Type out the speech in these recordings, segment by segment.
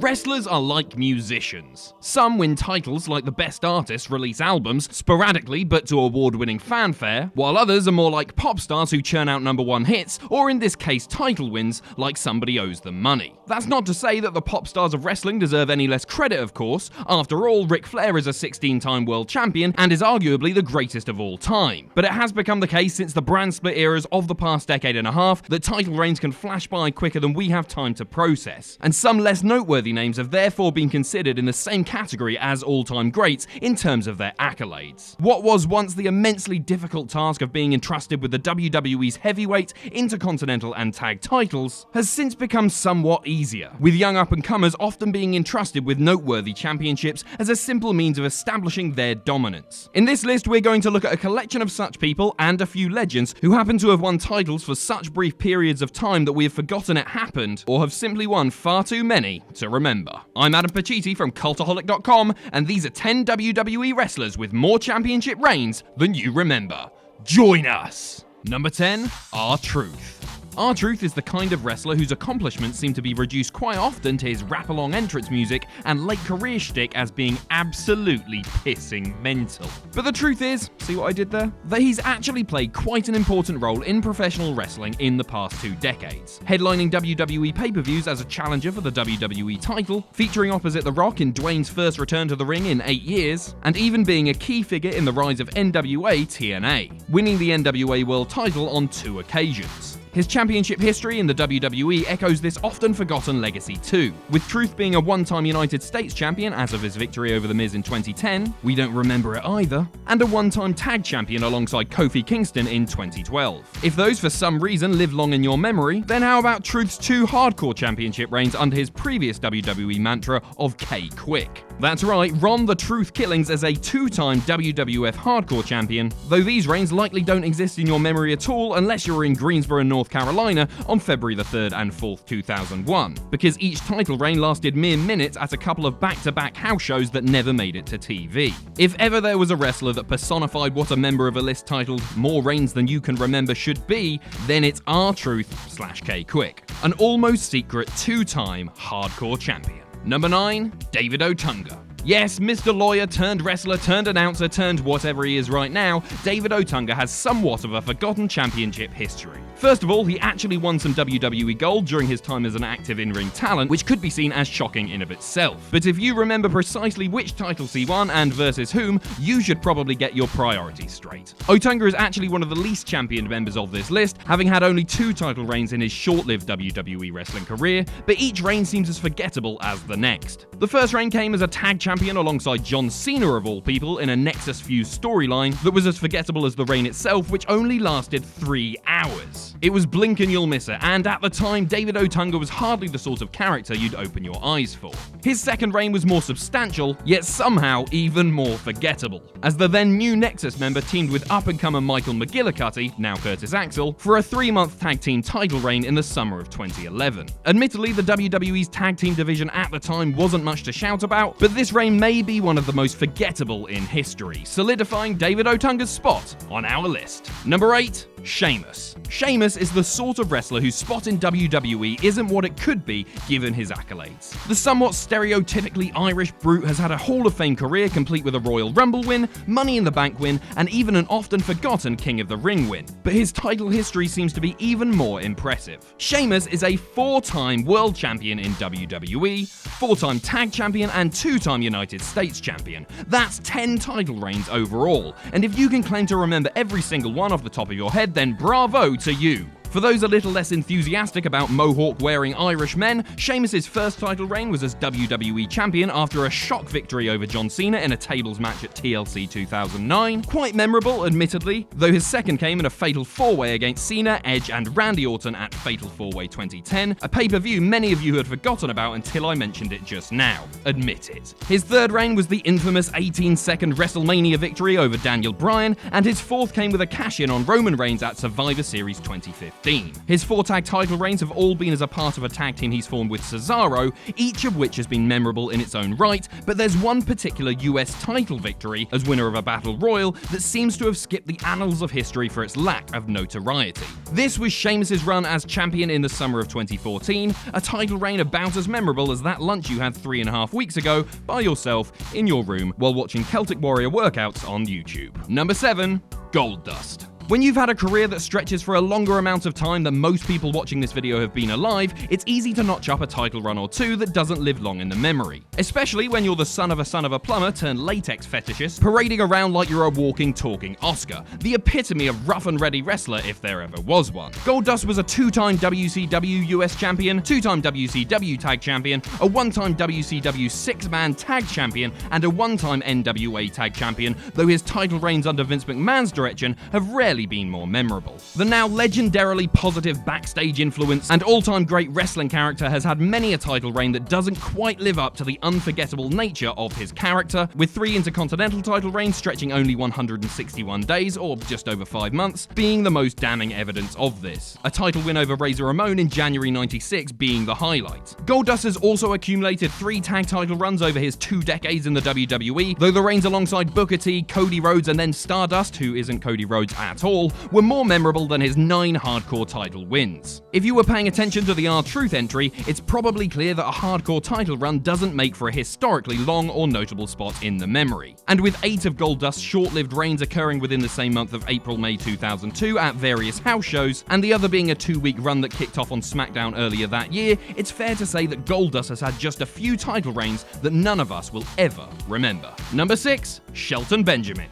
Wrestlers are like musicians. Some win titles like the best artists release albums, sporadically but to award-winning fanfare, while others are more like pop stars who churn out #1 hits, or in this case title wins, like somebody owes them money. That's not to say that the pop stars of wrestling deserve any less credit, of course. After all, Ric Flair is a 16-time world champion and is arguably the greatest of all time. But it has become the case since the brand split eras of the past decade and a half that title reigns can flash by quicker than we have time to process, and some less noteworthy names have therefore been considered in the same category as all-time greats in terms of their accolades. What was once the immensely difficult task of being entrusted with the WWE's heavyweight, intercontinental and tag titles has since become somewhat easier, with young up-and-comers often being entrusted with noteworthy championships as a simple means of establishing their dominance. In this list, we're going to look at a collection of such people and a few legends who happen to have won titles for such brief periods of time that we have forgotten it happened, or have simply won far too many to remember. I'm Adam Pacitti from Cultaholic.com, and these are 10 WWE wrestlers with more championship reigns than you remember. Join us! Number 10, R-Truth. R-Truth is the kind of wrestler whose accomplishments seem to be reduced quite often to his rap-along entrance music and late career shtick as being absolutely pissing mental. But the truth is, see what I did there? That he's actually played quite an important role in professional wrestling in the past 2 decades. Headlining WWE pay-per-views as a challenger for the WWE title, featuring opposite The Rock in Dwayne's first return to the ring in 8 years, and even being a key figure in the rise of NWA TNA, winning the NWA World title on 2 occasions. His championship history in the WWE echoes this often forgotten legacy too, with Truth being a one-time United States champion as of his victory over The Miz in 2010, we don't remember it either, and a one-time tag champion alongside Kofi Kingston in 2012. If those for some reason live long in your memory, then how about Truth's 2 hardcore championship reigns under his previous WWE mantra of K-Quick? That's right, Ron the Truth Killings as a 2-time WWF hardcore champion, though these reigns likely don't exist in your memory at all unless you're in Greensboro, North Carolina on February the 3rd and 4th, 2001, because each title reign lasted mere minutes at a couple of back-to-back house shows that never made it to TV. If ever there was a wrestler that personified what a member of a list titled More Reigns Than You Can Remember should be, then it's R-Truth / K-Quick, an almost secret 2-time hardcore champion. Number 9, David Otunga. Yes, Mr. Lawyer turned wrestler turned announcer turned whatever he is right now, David Otunga has somewhat of a forgotten championship history. First of all, he actually won some WWE gold during his time as an active in-ring talent, which could be seen as shocking in of itself. But if you remember precisely which titles he won and versus whom, you should probably get your priorities straight. Otunga is actually one of the least championed members of this list, having had only 2 title reigns in his short-lived WWE wrestling career, but each reign seems as forgettable as the next. The first reign came as a tag champion alongside John Cena of all people in a Nexus Fuse storyline that was as forgettable as the reign itself, which only lasted 3 hours. It was blink and you'll miss it, and at the time, David Otunga was hardly the sort of character you'd open your eyes for. His second reign was more substantial, yet somehow even more forgettable, as the then new Nexus member teamed with up-and-comer Michael McGillicutty, now Curtis Axel, for a 3-month tag team title reign in the summer of 2011. Admittedly, the WWE's tag team division at the time wasn't much to shout about, but this reign may be one of the most forgettable in history, solidifying David Otunga's spot on our list. Number 8, Sheamus. Sheamus is the sort of wrestler whose spot in WWE isn't what it could be given his accolades. The somewhat stereotypically Irish brute has had a Hall of Fame career complete with a Royal Rumble win, Money in the Bank win, and even an often forgotten King of the Ring win. But his title history seems to be even more impressive. Sheamus is a 4-time world champion in WWE, 4-time tag champion, and 2-time United States champion. That's 10 title reigns overall, and if you can claim to remember every single one off the top of your head, then bravo to you. For those a little less enthusiastic about mohawk-wearing Irish men, Sheamus' first title reign was as WWE champion after a shock victory over John Cena in a tables match at TLC 2009. Quite memorable, admittedly, though his second came in a fatal 4-way against Cena, Edge, and Randy Orton at Fatal 4-Way 2010, a pay-per-view many of you had forgotten about until I mentioned it just now. Admit it. His third reign was the infamous 18-second WrestleMania victory over Daniel Bryan, and his fourth came with a cash-in on Roman Reigns at Survivor Series 2015. 2015. His 4 tag title reigns have all been as a part of a tag team he's formed with Cesaro, each of which has been memorable in its own right, but there's one particular US title victory as winner of a battle royal that seems to have skipped the annals of history for its lack of notoriety. This was Sheamus's run as champion in the summer of 2014, a title reign about as memorable as that lunch you had 3.5 weeks ago by yourself in your room while watching Celtic Warrior workouts on YouTube. Number 7. Goldust. When you've had a career that stretches for a longer amount of time than most people watching this video have been alive, it's easy to notch up a title run or two that doesn't live long in the memory. Especially when you're the son of a plumber turned latex fetishist, parading around like you're a walking, talking Oscar, the epitome of rough and ready wrestler if there ever was one. Goldust was a 2-time WCW US champion, 2-time WCW tag champion, a 1-time WCW 6-man tag champion, and a 1-time NWA tag champion, though his title reigns under Vince McMahon's direction have rarely been more memorable. The now legendarily positive backstage influence and all-time great wrestling character has had many a title reign that doesn't quite live up to the unforgettable nature of his character, with 3 intercontinental title reigns stretching only 161 days, or just over 5 months, being the most damning evidence of this. A title win over Razor Ramon in January 96 being the highlight. Goldust has also accumulated 3 tag title runs over his 2 decades in the WWE, though the reigns alongside Booker T, Cody Rhodes, and then Stardust, who isn't Cody Rhodes at all, were more memorable than his 9 hardcore title wins. If you were paying attention to the R-Truth entry, it's probably clear that a hardcore title run doesn't make for a historically long or notable spot in the memory. And with 8 of Goldust's short-lived reigns occurring within the same month of April-May 2002 at various house shows, and the other being a 2-week run that kicked off on SmackDown earlier that year, it's fair to say that Goldust has had just a few title reigns that none of us will ever remember. Number 6. Shelton Benjamin.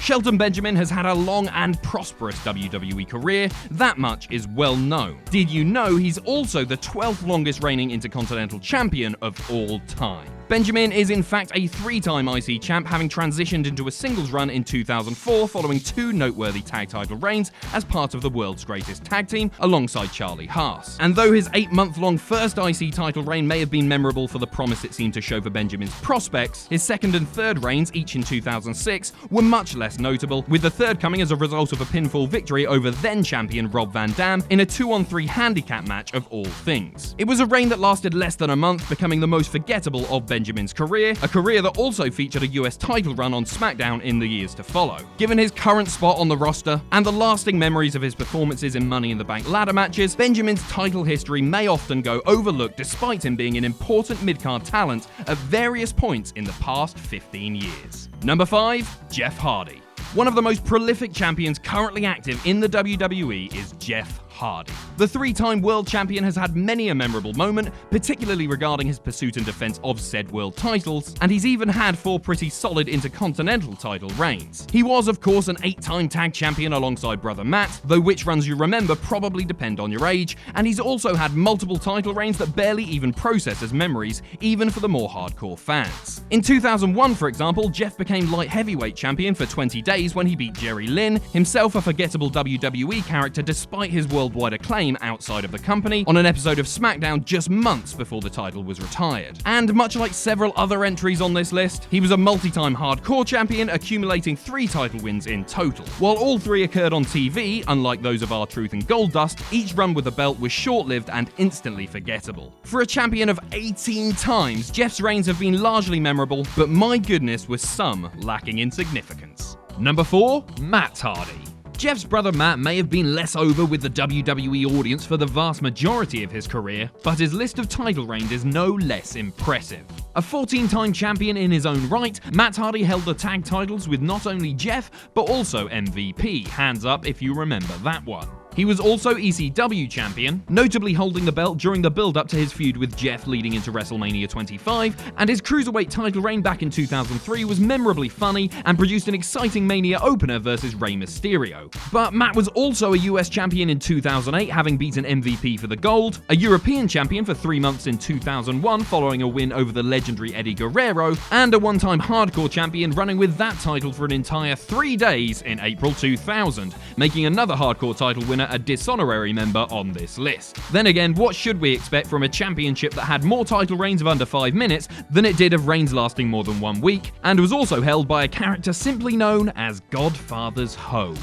Shelton Benjamin has had a long and prosperous WWE career, that much is well known. Did you know he's also the 12th longest reigning Intercontinental Champion of all time? Benjamin is in fact a 3-time IC champ, having transitioned into a singles run in 2004 following 2 noteworthy tag title reigns as part of the world's greatest tag team alongside Charlie Haas. And though his 8-month-long first IC title reign may have been memorable for the promise it seemed to show for Benjamin's prospects, his second and third reigns, each in 2006, were much less notable, with the third coming as a result of a pinfall victory over then-champion Rob Van Dam in a 2-on-3 handicap match of all things. It was a reign that lasted less than a month, becoming the most forgettable of Benjamin's career, a career that also featured a US title run on SmackDown in the years to follow. Given his current spot on the roster, and the lasting memories of his performances in Money in the Bank ladder matches, Benjamin's title history may often go overlooked despite him being an important mid-card talent at various points in the past 15 years. Number 5. Jeff Hardy. One of the most prolific champions currently active in the WWE is Jeff Hardy. The 3-time world champion has had many a memorable moment, particularly regarding his pursuit and defense of said world titles, and he's even had 4 pretty solid intercontinental title reigns. He was, of course, an 8-time tag champion alongside brother Matt, though which runs you remember probably depend on your age, and he's also had multiple title reigns that barely even process as memories, even for the more hardcore fans. In 2001, for example, Jeff became light heavyweight champion for 20 days when he beat Jerry Lynn, himself a forgettable WWE character despite his worldwide acclaim outside of the company, on an episode of SmackDown just months before the title was retired. And much like several other entries on this list, he was a multi-time hardcore champion, accumulating 3 title wins in total. While all 3 occurred on TV, unlike those of R-Truth and Goldust, each run with the belt was short-lived and instantly forgettable. For a champion of 18 times, Jeff's reigns have been largely memorable, but my goodness was some lacking in significance. Number 4. Matt Hardy. Jeff's brother Matt may have been less over with the WWE audience for the vast majority of his career, but his list of title reigns is no less impressive. A 14-time champion in his own right, Matt Hardy held the tag titles with not only Jeff, but also MVP, hands up if you remember that one. He was also ECW champion, notably holding the belt during the build-up to his feud with Jeff leading into WrestleMania 25, and his Cruiserweight title reign back in 2003 was memorably funny and produced an exciting Mania opener versus Rey Mysterio. But Matt was also a US champion in 2008, having beaten MVP for the gold, a European champion for 3 months in 2001 following a win over the legendary Eddie Guerrero, and a 1-time hardcore champion running with that title for an entire 3 days in April 2000, making another hardcore title winner a dishonorary member on this list. Then again, what should we expect from a championship that had more title reigns of under 5 minutes than it did of reigns lasting more than 1 week, and was also held by a character simply known as Godfather's Hoe?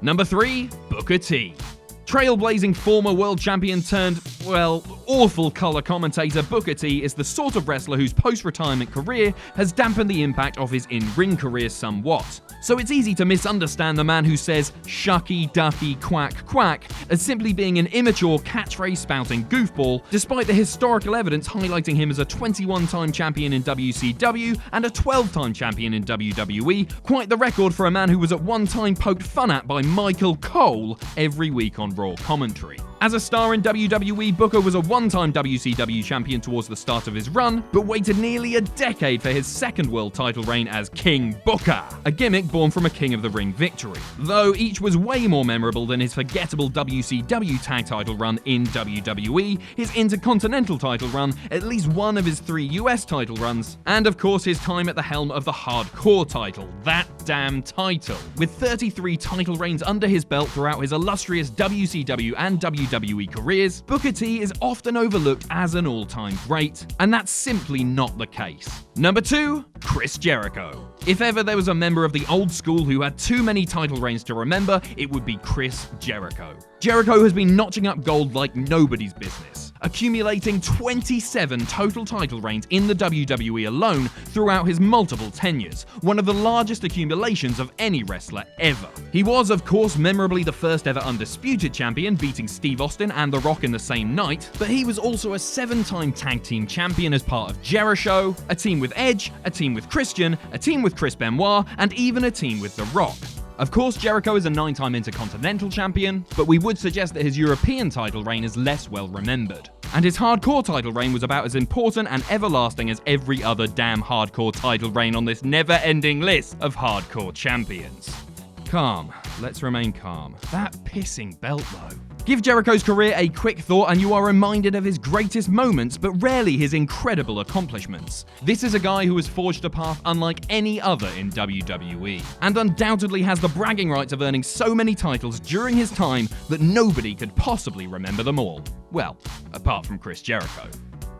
Number 3. Booker T. Trailblazing former world champion turned, well, awful color commentator Booker T is the sort of wrestler whose post-retirement career has dampened the impact of his in-ring career somewhat. So it's easy to misunderstand the man who says shucky, ducky, quack, quack as simply being an immature catchphrase-spouting goofball, despite the historical evidence highlighting him as a 21-time champion in WCW and a 12-time champion in WWE, quite the record for a man who was at one time poked fun at by Michael Cole every week on Raw commentary. As a star in WWE, Booker was a one-time WCW champion towards the start of his run, but waited nearly a decade for his second world title reign as King Booker, a gimmick born from a King of the Ring victory. Though each was way more memorable than his forgettable WCW tag title run in WWE, his Intercontinental title run, at least one of his 3 US title runs, and of course his time at the helm of the Hardcore title, that damn title. With 33 title reigns under his belt throughout his illustrious WCW and WWE careers, Booker T is often overlooked as an all-time great, and that's simply not the case. Number 2, Chris Jericho. If ever there was a member of the old school who had too many title reigns to remember, it would be Chris Jericho. Jericho has been notching up gold like nobody's business, accumulating 27 total title reigns in the WWE alone throughout his multiple tenures, one of the largest accumulations of any wrestler ever. He was, of course, memorably the first ever undisputed champion, beating Steve Austin and The Rock in the same night, but he was also a 7-time tag team champion as part of JERICHO, a team with Edge, a team with Christian, a team with Chris Benoit, and even a team with The Rock. Of course, Jericho is a 9-time Intercontinental champion, but we would suggest that his European title reign is less well remembered. And his Hardcore title reign was about as important and everlasting as every other damn Hardcore title reign on this never-ending list of Hardcore champions. Calm. Let's remain calm. That pissing belt, though. Give Jericho's career a quick thought and you are reminded of his greatest moments, but rarely his incredible accomplishments. This is a guy who has forged a path unlike any other in WWE, and undoubtedly has the bragging rights of earning so many titles during his time that nobody could possibly remember them all. Well, apart from Chris Jericho.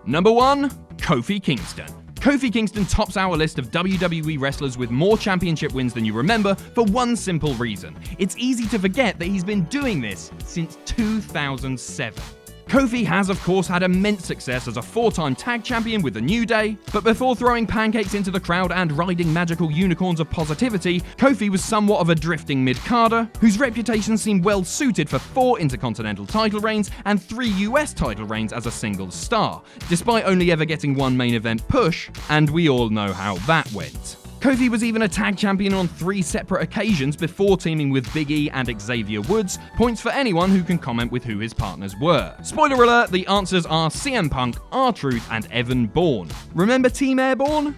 Number 1, Kofi Kingston. Kofi Kingston tops our list of WWE wrestlers with more championship wins than you remember for one simple reason. It's easy to forget that he's been doing this since 2007. Kofi has, of course, had immense success as a 4-time tag champion with the New Day, but before throwing pancakes into the crowd and riding magical unicorns of positivity, Kofi was somewhat of a drifting mid-carder, whose reputation seemed well suited for 4 Intercontinental title reigns and 3 US title reigns as a single star, despite only ever getting 1 main event push, and we all know how that went. Kofi was even a tag champion on 3 separate occasions before teaming with Big E and Xavier Woods, points for anyone who can comment with who his partners were. Spoiler alert, the answers are CM Punk, R-Truth, and Evan Bourne. Remember Team Airborne?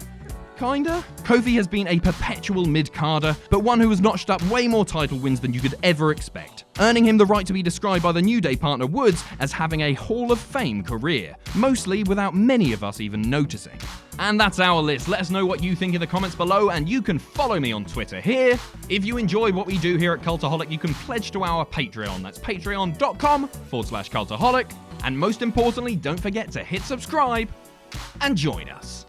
Kinda? Kofi has been a perpetual mid-carder, but one who has notched up way more title wins than you could ever expect, earning him the right to be described by the New Day partner Woods as having a Hall of Fame career, mostly without many of us even noticing. And that's our list. Let us know what you think in the comments below, and you can follow me on Twitter here. If you enjoy what we do here at Cultaholic, you can pledge to our Patreon. That's patreon.com/Cultaholic. And most importantly, don't forget to hit subscribe and join us.